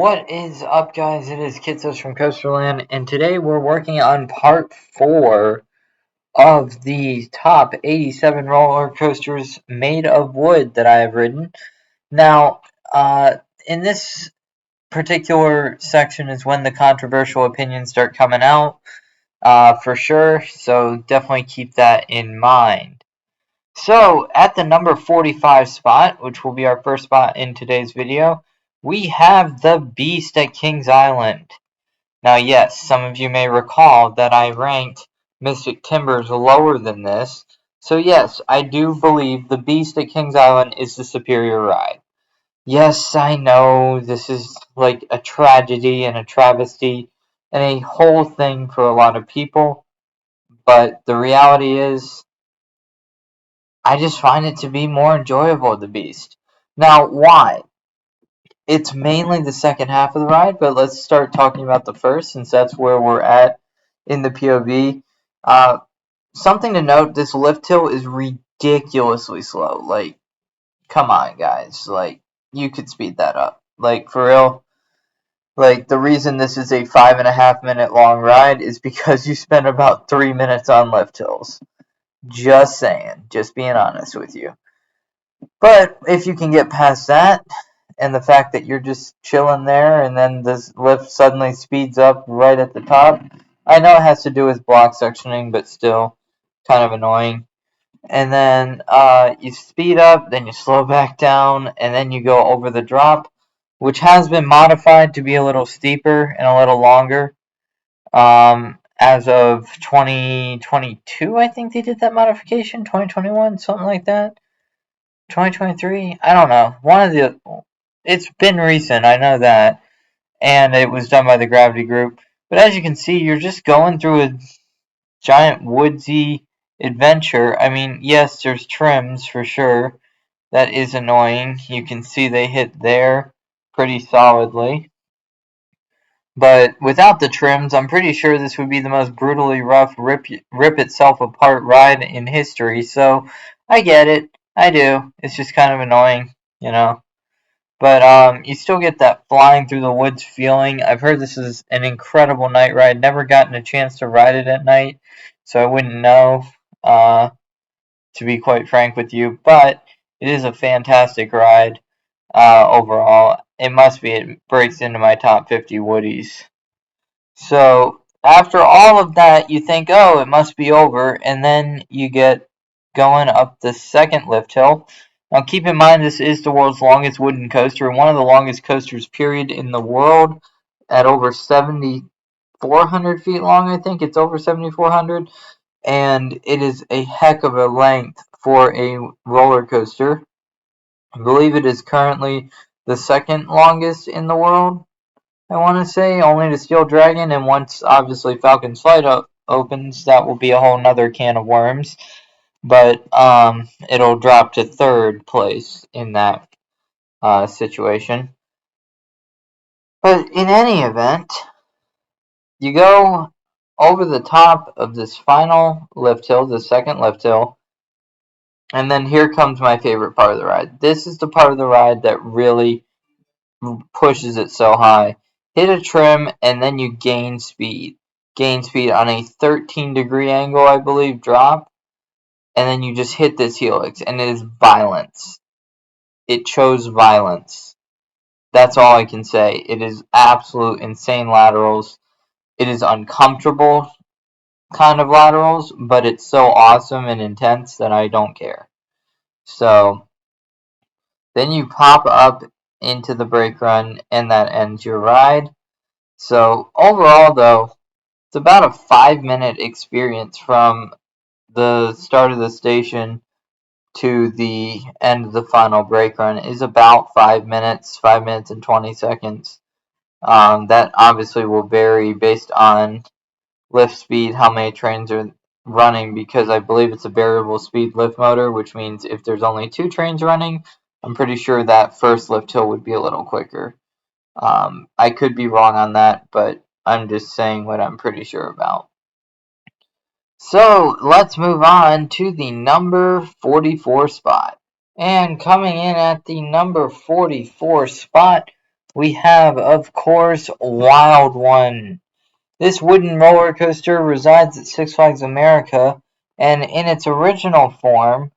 What is up, guys? It is Kitsos from Coasterland, and today we're working on part 4 of the top 87 roller coasters made of wood that I have ridden. Now, in this particular section is when the controversial opinions start coming out, for sure, so definitely keep that in mind. So, at the number 45 spot, which will be our first spot in today's video, we have the Beast at Kings Island. Now, yes, some of you may recall that I ranked Mystic Timbers lower than this. So, yes, I do believe the Beast at Kings Island is the superior ride. Yes, I know this is like a tragedy and a travesty and a whole thing for a lot of people. But the reality is, I just find it to be more enjoyable, the Beast. Now, why? It's mainly the second half of the ride, but let's start talking about the first, since that's where we're at in the POV. Something to note, this lift hill is ridiculously slow. Like, come on, guys. Like, you could speed that up. Like, for real. Like, the reason this is a 5.5 minute long ride is because you spend about 3 minutes on lift hills. Just saying. Just being honest with you. But if you can get past that, and the fact that you're just chilling there, and then this lift suddenly speeds up right at the top, I know it has to do with block sectioning, but still kind of annoying. And then you speed up, then you slow back down, and then you go over the drop, which has been modified to be a little steeper and a little longer. As of 2022, I think they did that modification. 2021, something like that. 2023, I don't know. It's been recent, I know that, and it was done by the Gravity Group. But as you can see, you're just going through a giant woodsy adventure. I mean, yes, there's trims for sure. That is annoying. You can see they hit there pretty solidly. But without the trims, I'm pretty sure this would be the most brutally rough, rip itself apart ride in history. So I get it. I do. It's just kind of annoying, you know. But you still get that flying through the woods feeling. I've heard this is an incredible night ride. Never gotten a chance to ride it at night, so I wouldn't know, to be quite frank with you. But it is a fantastic ride overall. It must be. It breaks into my top 50 Woodies. So after all of that, you think, oh, it must be over, and then you get going up the second lift hill. Now keep in mind this is the world's longest wooden coaster, and one of the longest coasters period in the world, at over 7,400 feet long. I think it's over 7,400, and it is a heck of a length for a roller coaster. I believe it is currently the second longest in the world, I want to say, only to Steel Dragon, and once obviously Falcon's Flight opens, that will be a whole nother can of worms. But it'll drop to third place in that situation. But in any event, you go over the top of this final lift hill, the second lift hill, and then here comes my favorite part of the ride. This is the part of the ride that really pushes it so high. Hit a trim, and then you gain speed. Gain speed on a 13-degree angle, I believe, drop. And then you just hit this helix, and it is violence. It chose violence. That's all I can say. It is absolute insane laterals. It is uncomfortable kind of laterals, but it's so awesome and intense that I don't care. So then you pop up into the brake run, and that ends your ride. So overall, though, it's about a 5-minute experience from the start of the station to the end of the final brake run. Is about 5 minutes, 5 minutes and 20 seconds. That obviously will vary based on lift speed, how many trains are running, because I believe it's a variable speed lift motor, which means if there's only 2 trains running, I'm pretty sure that first lift hill would be a little quicker. I could be wrong on that, but I'm just saying what I'm pretty sure about. So let's move on to the number 44 spot. And coming in at the number 44 spot, we have, of course, Wild One. This wooden roller coaster resides at Six Flags America, and in its original form,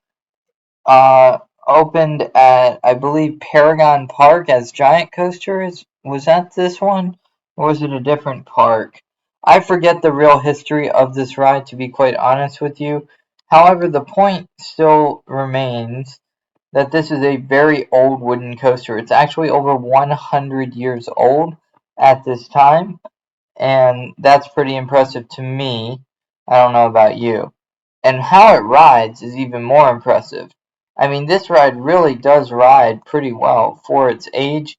uh, opened at, I believe, Paragon Park as giant coasters. Was that this one? Or was it a different park? I forget the real history of this ride, to be quite honest with you. However, the point still remains that this is a very old wooden coaster. It's actually over 100 years old at this time, and that's pretty impressive to me. I don't know about you. And how it rides is even more impressive. I mean, this ride really does ride pretty well for its age.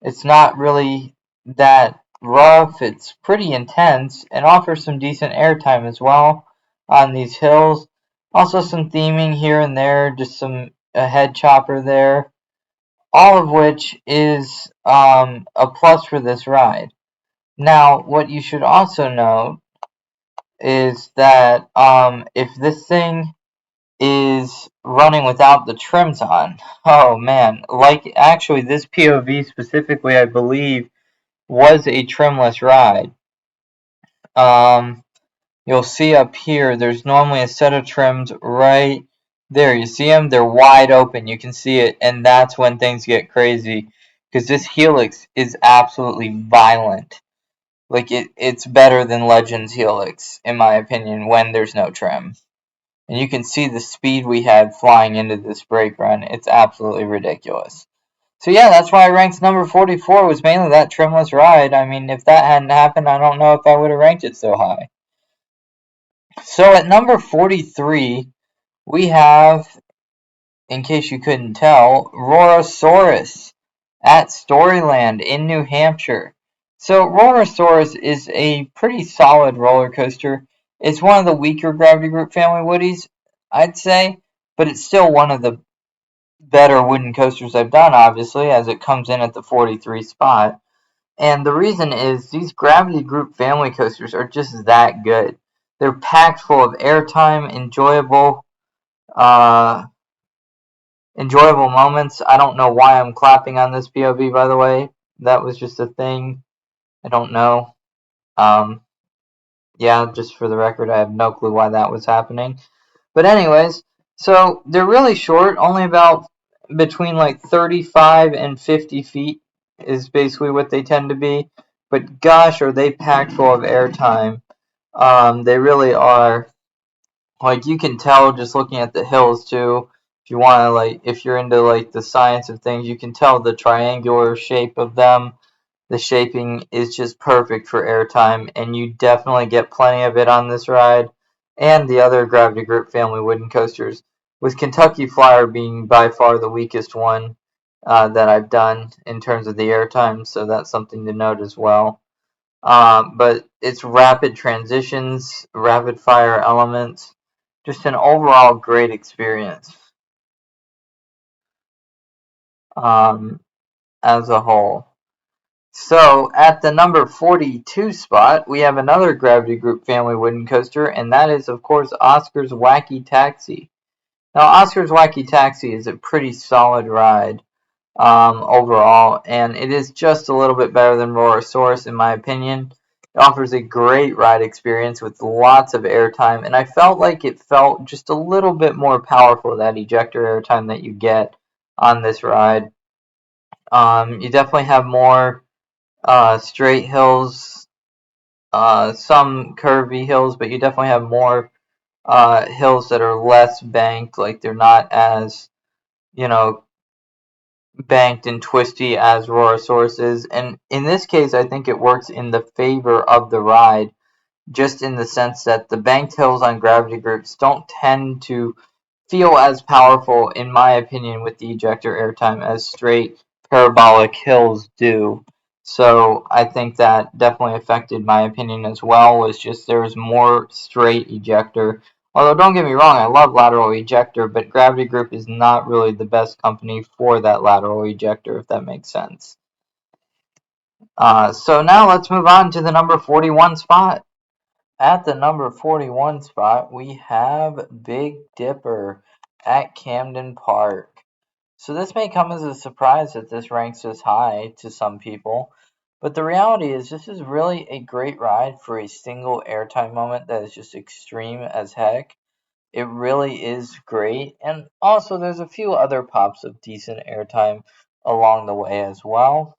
It's not really that rough. It's pretty intense and offers some decent airtime as well on these hills. Also some theming here and there, just a head chopper there. All of which is a plus for this ride. Now, what you should also know is that if this thing is running without the trims on, oh man, like actually this POV specifically, I believe, was a trimless ride. Um, you'll see up here, there's normally a set of trims right there. You see them? They're wide open. You can see it, and that's when things get crazy because this Helix is absolutely violent. Like it's better than Legends Helix, in my opinion, when there's no trim. And you can see the speed we had flying into this brake run. It's absolutely ridiculous. So yeah, that's why it ranks number 44, was mainly that trimless ride. I mean, if that hadn't happened, I don't know if I would have ranked it so high. So at number 43, we have, in case you couldn't tell, Rorosaurus at Storyland in New Hampshire. So Rorosaurus is a pretty solid roller coaster. It's one of the weaker Gravity Group family Woodies, I'd say, but it's still one of the better wooden coasters I've done, obviously, as it comes in at the 43 spot. And the reason is these Gravity Group family coasters are just that good. They're packed full of airtime, uh, enjoyable moments. I don't know why I'm clapping on this POV, by the way. That was just a thing. I don't know. Um, yeah, just for the record, I have no clue why that was happening. But anyways, so they're really short, only about between like 35 and 50 feet is basically what they tend to be. But gosh, are they packed full of airtime. They really are. Like you can tell just looking at the hills too. If you want to like, if you're into like the science of things, you can tell the triangular shape of them. The shaping is just perfect for airtime, and you definitely get plenty of it on this ride and the other Gravity Group family wooden coasters, with Kentucky Flyer being by far the weakest one that I've done in terms of the airtime, so that's something to note as well. But it's rapid transitions, rapid fire elements, just an overall great experience um, as a whole. So at the number 42 spot, we have another Gravity Group family wooden coaster, and that is, of course, Oscar's Wacky Taxi. Now, Oscar's Wacky Taxi is a pretty solid ride overall, and it is just a little bit better than Rorosaurus, in my opinion. It offers a great ride experience with lots of airtime, and I felt like it felt just a little bit more powerful, that ejector airtime that you get on this ride. You definitely have more straight hills, some curvy hills, but you definitely have more hills that are less banked, like they're not as, you know, banked and twisty as Rorosaurus is. And in this case, I think it works in the favor of the ride, just in the sense that the banked hills on Gravity Groups don't tend to feel as powerful, in my opinion, with the ejector airtime as straight parabolic hills do. So I think that definitely affected my opinion as well, was just there was more straight ejector. Although don't get me wrong, I love lateral ejector, but Gravity Group is not really the best company for that lateral ejector, if that makes sense. So now let's move on to the number 41 spot. At the number 41 spot, we have Big Dipper at Camden Park. So this may come as a surprise that this ranks as high to some people, but the reality is this is really a great ride for a single airtime moment that is just extreme as heck. It really is great, and also there's a few other pops of decent airtime along the way as well.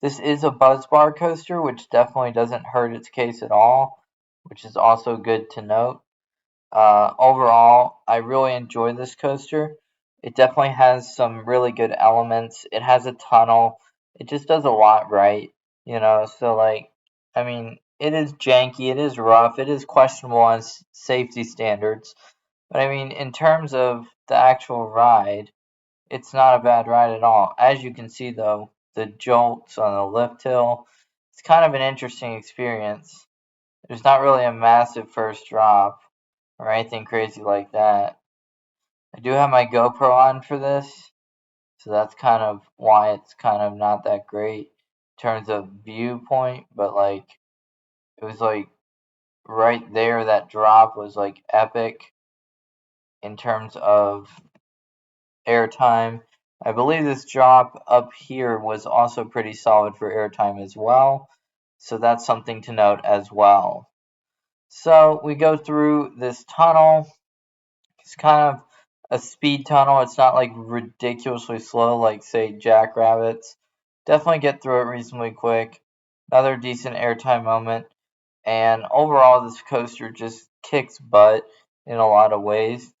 This is a buzz bar coaster, which definitely doesn't hurt its case at all, which is also good to note. Overall, I really enjoy this coaster. It definitely has some really good elements. It has a tunnel. It just does a lot right, So, like, I mean, it is janky, it is rough, it is questionable on safety standards. But I mean, in terms of the actual ride, it's not a bad ride at all. As you can see, though, the jolts on the lift hill, it's kind of an interesting experience. There's not really a massive first drop or anything crazy like that. I do have my GoPro on for this, so that's kind of why it's kind of not that great in terms of viewpoint, but like it was like right there, that drop was like epic in terms of airtime. I believe this drop up here was also pretty solid for airtime as well, so that's something to note as well. So we go through this tunnel. It's kind of a speed tunnel. It's not like ridiculously slow like say Jackrabbits. Definitely get through it reasonably quick. Another decent airtime moment. And overall this coaster just kicks butt in a lot of ways,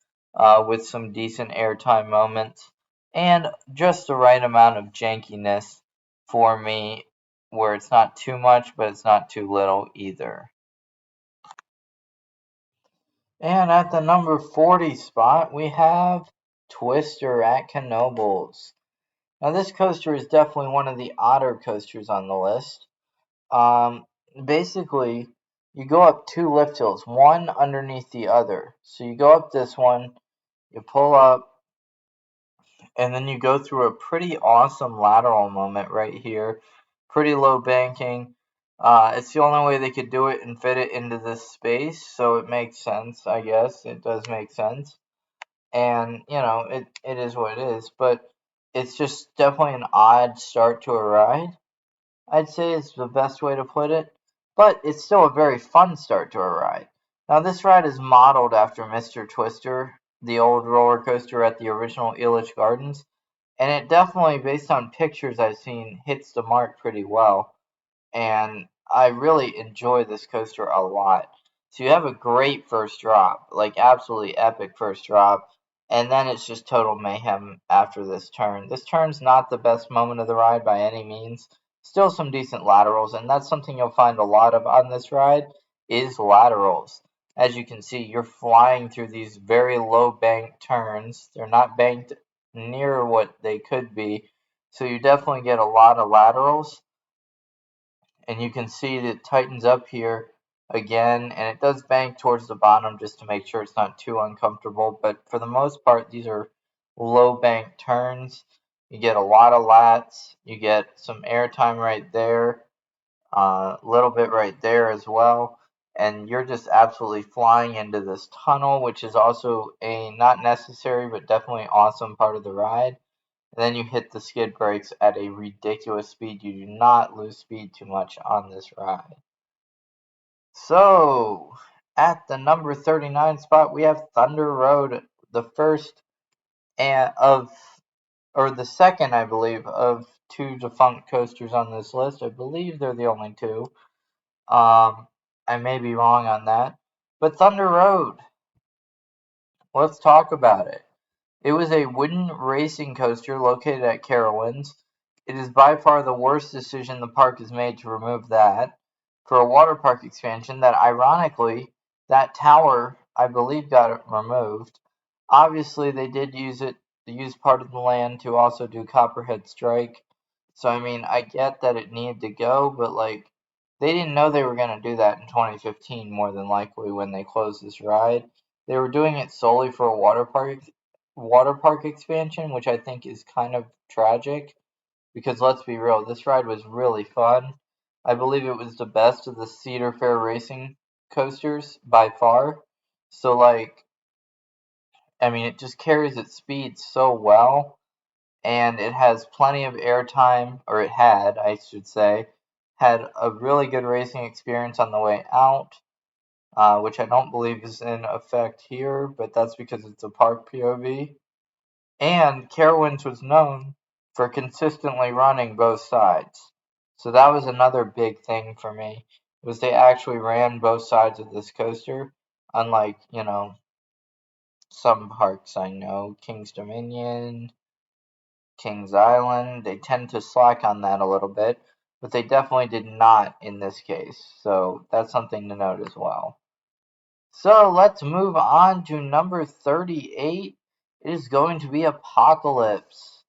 with some decent airtime moments and just the right amount of jankiness for me, where it's not too much but it's not too little either. And at the number 40 spot, we have Twister at Knoebels. Now, this coaster is definitely one of the odder coasters on the list. Um, Basically, you go up two lift hills, one underneath the other. So you go up this one, you pull up, and then you go through a pretty awesome lateral moment right here. Pretty low banking. It's the only way they could do it and fit it into this space, so it makes sense, I guess. It does make sense. And it is what it is, but it's just definitely an odd start to a ride. I'd say is the best way to put it, but it's still a very fun start to a ride. Now this ride is modeled after Mr. Twister, the old roller coaster at the original Illich Gardens, and it definitely, based on pictures I've seen, hits the mark pretty well, and I really enjoy this coaster a lot. So you have a great first drop, like absolutely epic first drop, and then it's just total mayhem after this turn. This turn's not the best moment of the ride by any means. Still some decent laterals, and that's something you'll find a lot of on this ride is laterals. As you can see, you're flying through these very low banked turns. They're not banked near what they could be, so you definitely get a lot of laterals, and you can see that it tightens up here again, and it does bank towards the bottom just to make sure it's not too uncomfortable, but for the most part these are low bank turns. You get a lot of lats, you get some airtime right there, a little bit right there as well, and you're just absolutely flying into this tunnel, which is also a not necessary but definitely awesome part of the ride. And then you hit the skid brakes at a ridiculous speed. You do not lose speed too much on this ride. So, at the number 39 spot, we have Thunder Road, the first of, or the second, I believe, of two defunct coasters on this list. I believe they're the only two. I may be wrong on that. But Thunder Road, let's talk about it. It was a wooden racing coaster located at Carowinds. It is by far the worst decision the park has made to remove that for a water park expansion that, ironically, that tower, I believe, got removed. Obviously, they did use part of the land to also do Copperhead Strike. So, I mean, I get that it needed to go, but, like, they didn't know they were going to do that in 2015, more than likely, when they closed this ride. They were doing it solely for a water park expansion, which I think is kind of tragic because let's be real, this ride was really fun. I believe it was the best of the Cedar Fair racing coasters by far. So like, I mean, it just carries its speed so well, and it has plenty of airtime, or it had, I should say, had a really good racing experience on the way out, which I don't believe is in effect here, but that's because it's a park POV. And Carowinds was known for consistently running both sides. So that was another big thing for me, was they actually ran both sides of this coaster, unlike, some parks I know, King's Dominion, Kings Island, they tend to slack on that a little bit, but they definitely did not in this case. So that's something to note as well. So let's move on to number 38. It is going to be Apocalypse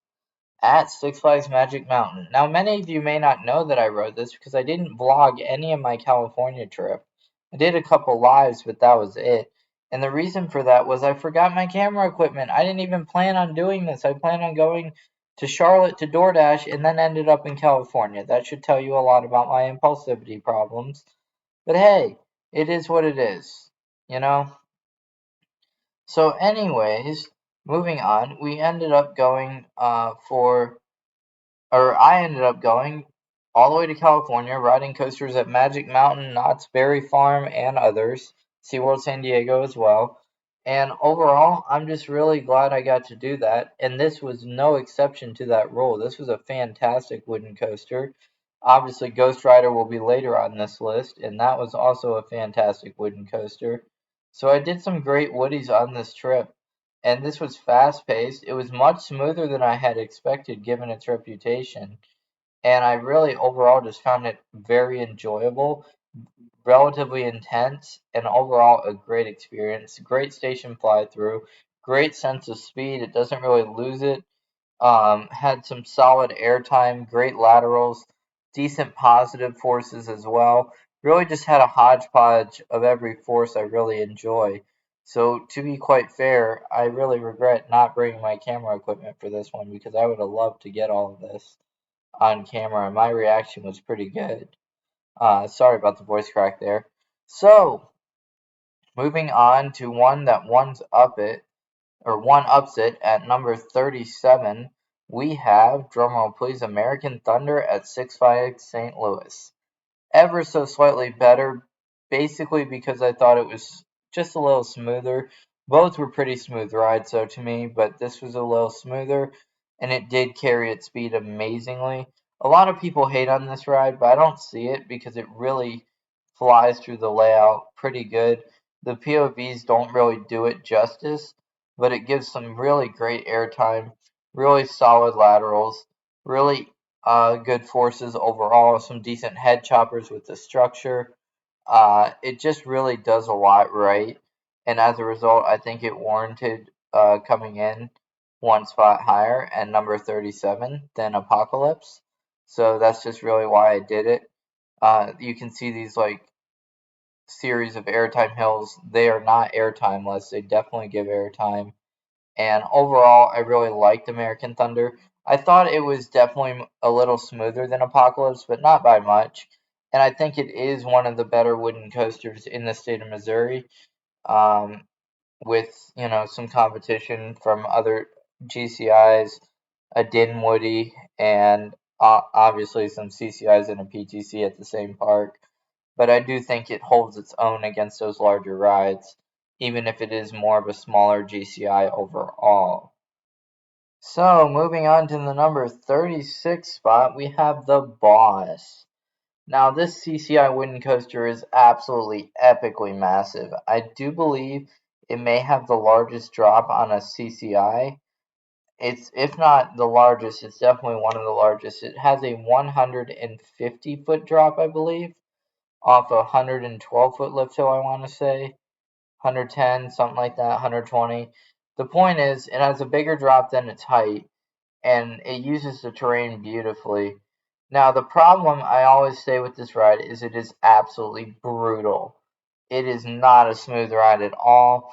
at Six Flags Magic Mountain. Now, many of you may not know that I rode this because I didn't vlog any of my California trip. I did a couple lives, but that was it. And the reason for that was I forgot my camera equipment. I didn't even plan on doing this. I planned on going to Charlotte to DoorDash and then ended up in California. That should tell you a lot about my impulsivity problems. But hey, it is what it is, you know? So anyways, moving on, we ended up going I ended up going all the way to California, riding coasters at Magic Mountain, Knott's Berry Farm, and others, SeaWorld San Diego as well. And overall, I'm just really glad I got to do that. And this was no exception to that rule. This was a fantastic wooden coaster. Obviously, Ghost Rider will be later on this list, and that was also a fantastic wooden coaster. So I did some great woodies on this trip, and this was fast paced. It was much smoother than I had expected given its reputation, and I really overall just found it very enjoyable, relatively intense, and overall a great experience. Great station fly through, great sense of speed. It doesn't really lose it. Had some solid airtime, great laterals, decent positive forces as well. Really just had a hodgepodge of every force I really enjoy. So to be quite fair, I really regret not bringing my camera equipment for this one because I would have loved to get all of this on camera. My reaction was pretty good. Sorry about the voice crack there. So moving on to one that one ups it at number 37, we have, drumroll please, American Thunder at Six Flags St. Louis. Ever so slightly better, basically because I thought it was just a little smoother. Both were pretty smooth rides, though, to me, but this was a little smoother, and it did carry its speed amazingly. A lot of people hate on this ride, but I don't see it because it really flies through the layout pretty good. The POVs don't really do it justice, but it gives some really great airtime, really solid laterals, really good forces overall, some decent head choppers with the structure. It just really does a lot right, and as a result, I think it warranted coming in one spot higher at number 37 than Apocalypse. So that's just really why I did it. You can see these like series of airtime hills. They are not airtimeless. They definitely give airtime. And overall, I really liked American Thunder. I thought it was definitely a little smoother than Apocalypse, but not by much. And I think it is one of the better wooden coasters in the state of Missouri, um, with some competition from other GCIs, a Dinwoody, and obviously some CCIs and a PTC at the same park. But I do think it holds its own against those larger rides, even if it is more of a smaller GCI overall. So, moving on to the number 36 spot, we have the Boss. Now, this CCI wooden coaster is absolutely epically massive. I do believe it may have the largest drop on a CCI. It's, if not the largest, it's definitely one of the largest. It has a 150-foot drop, I believe, off a 112-foot lift hill, I want to say. 110, something like that, 120. The point is, it has a bigger drop than its height, and it uses the terrain beautifully. Now, the problem I always say with this ride is it is absolutely brutal. It is not a smooth ride at all.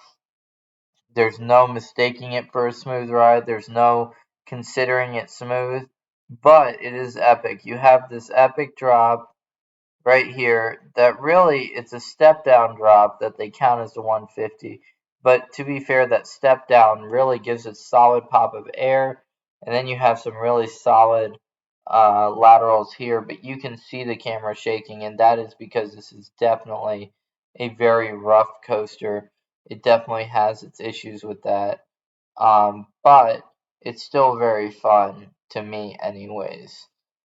There's no mistaking it for a smooth ride. There's no considering it smooth, but it is epic. You have this epic drop right here that really it's a step down drop that they count as the 150, But to be fair, that step down really gives it solid pop of air, and then you have some really solid laterals here, but you can see the camera shaking, and that is because this is definitely a very rough coaster. It definitely has its issues with that, but it's still very fun to me anyways.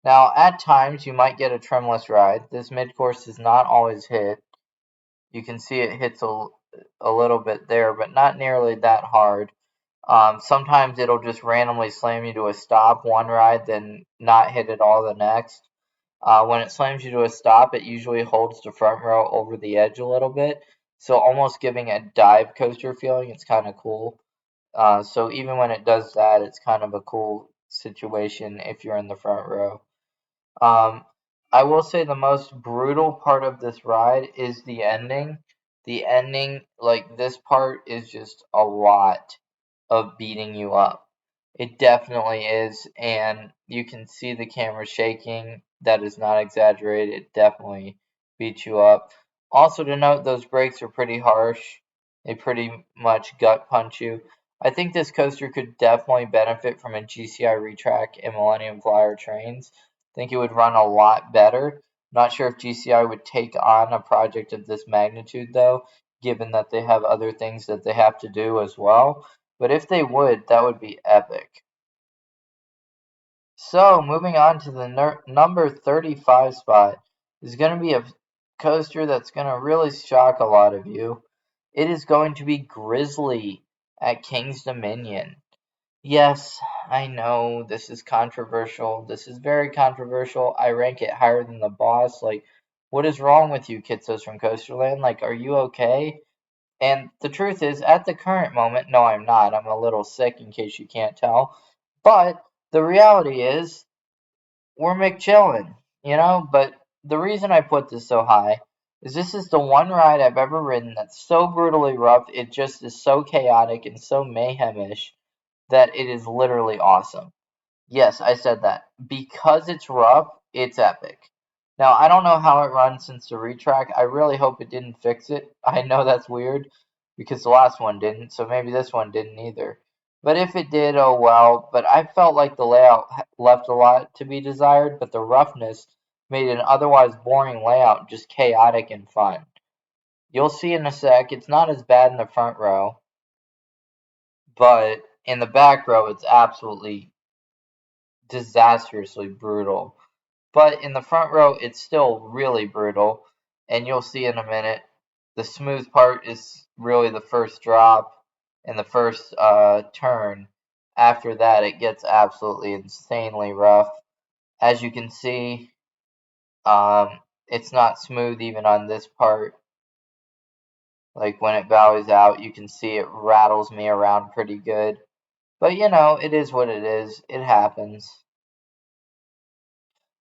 Now, at times, you might get a trimless ride. This mid-course does not always hit. You can see it hits a little bit there, but not nearly that hard. Sometimes it'll just randomly slam you to a stop one ride, then not hit at all the next. When it slams you to a stop, it usually holds the front row over the edge a little bit, so almost giving a dive coaster feeling. It's kind of cool. So even when it does that, it's kind of a cool situation if you're in the front row. Um, I will say the most brutal part of this ride is the ending. The ending, like this part, is just a lot of beating you up. It definitely is, and you can see the camera shaking. That is not exaggerated. It definitely beats you up. Also to note, those brakes are pretty harsh. They pretty much gut punch you. I think this coaster could definitely benefit from a GCI retrack and Millennium Flyer trains. I think it would run a lot better. Not sure if GCI would take on a project of this magnitude though, given that they have other things that they have to do as well. But if they would, that would be epic. So, moving on to the number 35 spot is going to be a coaster that's going to really shock a lot of you. It is going to be Grizzly at King's Dominion. Yes, I know this is controversial. This is very controversial. I rank it higher than the boss. Like, what is wrong with you, Kitsos from Coasterland? Like, are you okay? And the truth is, at the current moment, no, I'm not. I'm a little sick in case you can't tell. But the reality is, we're McChillin', you know? But the reason I put this so high is this is the one ride I've ever ridden that's so brutally rough, it just is so chaotic and so mayhemish that it is literally awesome. Yes, I said that. Because it's rough, it's epic. Now, I don't know how it runs since the retrack. I really hope it didn't fix it. I know that's weird because the last one didn't, so maybe this one didn't either. But if it did, oh well. But I felt like the layout left a lot to be desired, but the roughness made an otherwise boring layout just chaotic and fun. You'll see in a sec, it's not as bad in the front row, but in the back row, it's absolutely disastrously brutal. But in the front row, it's still really brutal, and you'll see in a minute. The smooth part is really the first drop and the first turn. After that, it gets absolutely insanely rough. As you can see, it's not smooth even on this part. Like when it bows out, you can see it rattles me around pretty good. But you know, it is what it is. It happens.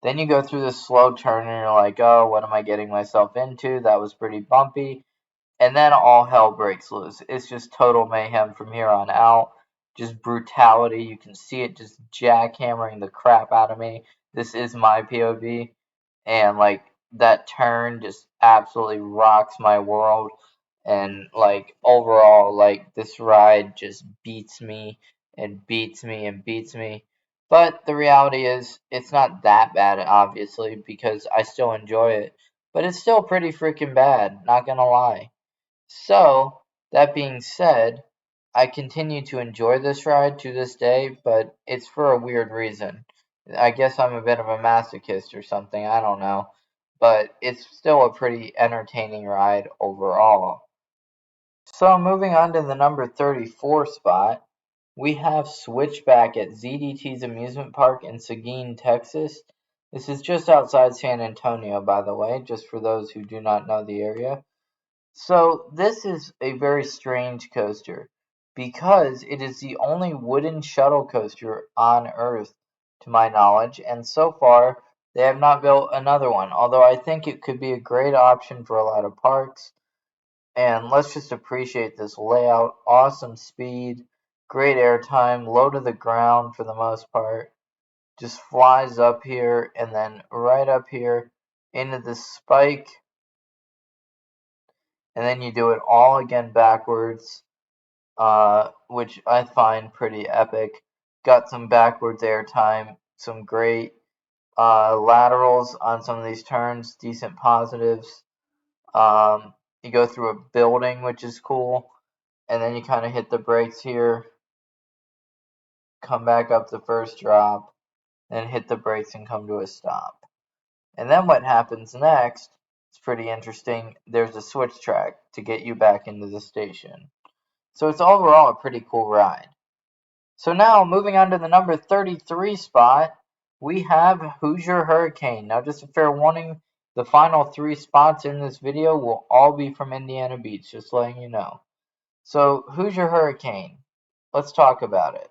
Then you go through this slow turn and you're like, oh, what am I getting myself into? That was pretty bumpy. And then all hell breaks loose. It's just total mayhem from here on out. Just brutality. You can see it just jackhammering the crap out of me. This is my POV. And like that turn just absolutely rocks my world. And like overall, like this ride just beats me and beats me and beats me. But the reality is, it's not that bad, obviously, because I still enjoy it. But it's still pretty freaking bad, not gonna lie. So, that being said, I continue to enjoy this ride to this day, but it's for a weird reason. I guess I'm a bit of a masochist or something, I don't know. But it's still a pretty entertaining ride overall. So, moving on to the number 34 spot, we have Switchback at ZDT's amusement park in Seguin, Texas. This is just outside San Antonio, by the way, just for those who do not know the area. So this is a very strange coaster because it is the only wooden shuttle coaster on Earth, to my knowledge, and so far they have not built another one, although I think it could be a great option for a lot of parks. And let's just appreciate this layout. Awesome speed, great airtime, low to the ground for the most part. Just flies up here and then right up here into the spike. And then you do it all again backwards. which I find pretty epic. Got some backwards airtime, some great laterals on some of these turns, decent positives. You go through a building, which is cool, and then you kind of hit the brakes here, come back up the first drop, then hit the brakes and come to a stop. And then what happens next is pretty interesting. There's a switch track to get you back into the station. So it's overall a pretty cool ride. So now moving on to the number 33 spot, we have Hoosier Hurricane. Now just a fair warning, the final 3 spots in this video will all be from Indiana Beach, just letting you know. So Hoosier Hurricane, let's talk about it.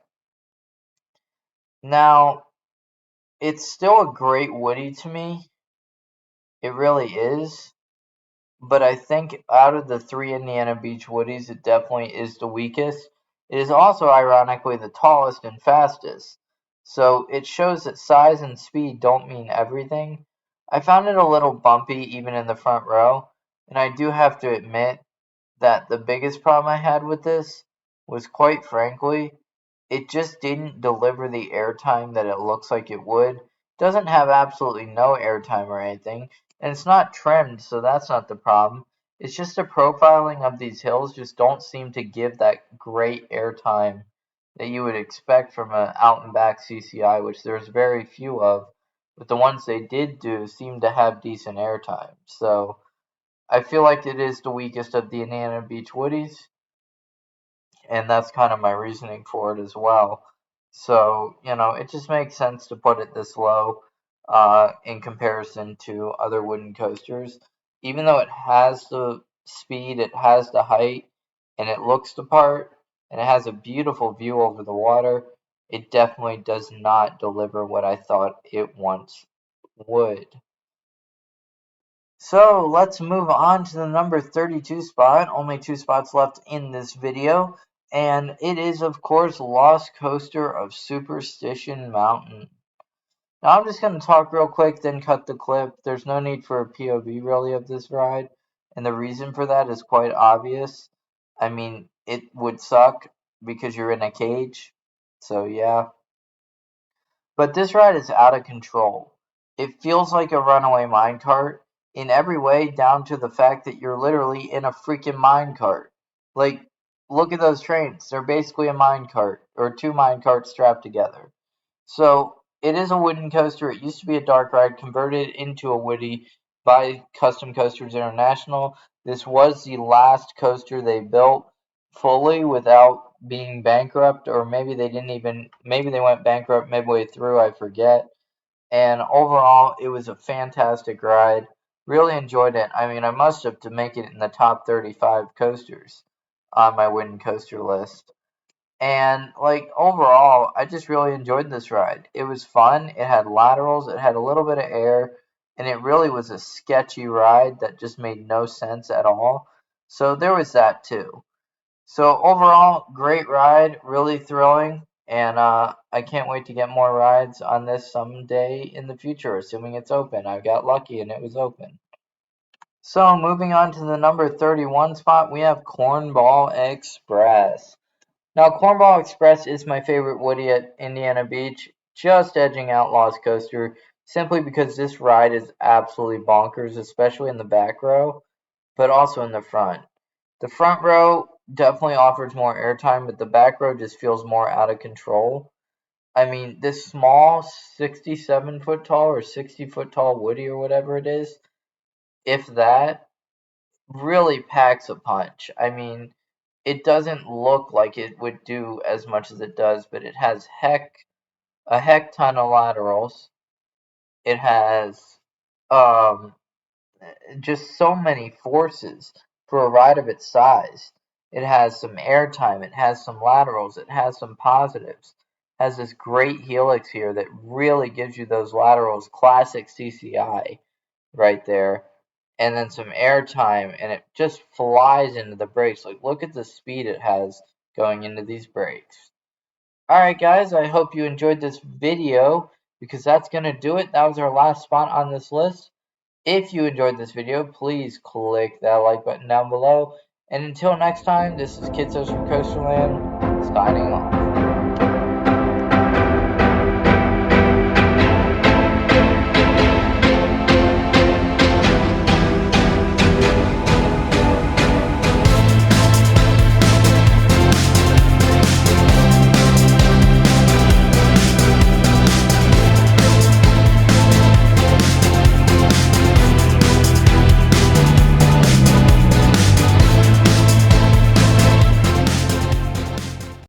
Now, it's still a great Woody to me. It really is. But I think out of the 3 Indiana Beach Woodies, it definitely is the weakest. It is also ironically the tallest and fastest. So it shows that size and speed don't mean everything. I found it a little bumpy even in the front row, and I do have to admit that the biggest problem I had with this was, quite frankly, it just didn't deliver the airtime that it looks like it would. It doesn't have absolutely no airtime or anything, and it's not trimmed, so that's not the problem. It's just the profiling of these hills just don't seem to give that great airtime that you would expect from an out and back CCI, which there's very few of, but the ones they did do seem to have decent airtime. So I feel like it is the weakest of the Indiana Beach Woodies, and that's kind of my reasoning for it as well. So, it just makes sense to put it this low in comparison to other wooden coasters. Even though it has the speed, it has the height, and it looks the part, and it has a beautiful view over the water, it definitely does not deliver what I thought it once would. So let's move on to the number 32 spot. Only 2 spots left in this video. And it is, of course, Lost Coaster of Superstition Mountain. Now I'm just going to talk real quick, then cut the clip. There's no need for a POV really of this ride. And the reason for that is quite obvious. I mean, it would suck because you're in a cage. So yeah. But this ride is out of control. It feels like a runaway minecart in every way, down to the fact that you're literally in a freaking minecart. Like, look at those trains. They're basically a minecart, or 2 minecarts strapped together. So, it is a wooden coaster. It used to be a dark ride, converted into a woody by Custom Coasters International. This was the last coaster they built fully without being bankrupt, or maybe they went bankrupt midway through, I forget. And overall, it was a fantastic ride. Really enjoyed it. I mean, I must have to make it in the top 35 coasters on my wooden coaster list. And like overall, I just really enjoyed this ride. It was fun. It had laterals, it had a little bit of air, and it really was a sketchy ride that just made no sense at all. So there was that too. So overall, great ride, really thrilling, and I can't wait to get more rides on this someday in the future, assuming it's open. I got lucky and it was open. So moving on to the number 31 spot, we have Cornball Express. Now, Cornball Express is my favorite Woody at Indiana Beach, just edging out Lost Coaster, simply because this ride is absolutely bonkers, especially in the back row, but also in the front. The front row definitely offers more airtime, but the back row just feels more out of control. I mean, this small 67-foot tall or 60-foot tall Woody or whatever it is, if that, really packs a punch. I mean, it doesn't look like it would do as much as it does, but it has a heck ton of laterals. It has um just so many forces for a ride of its size. It has some airtime, it has some laterals, it has some positives. It has this great helix here that really gives you those laterals, classic CCI right there. And then some airtime, and it just flies into the brakes. Like, look at the speed it has going into these brakes. Alright guys, I hope you enjoyed this video, because that's going to do it. That was our last spot on this list. If you enjoyed this video, please click that like button down below And until next time, this is Kitsos from Coasterland, signing off.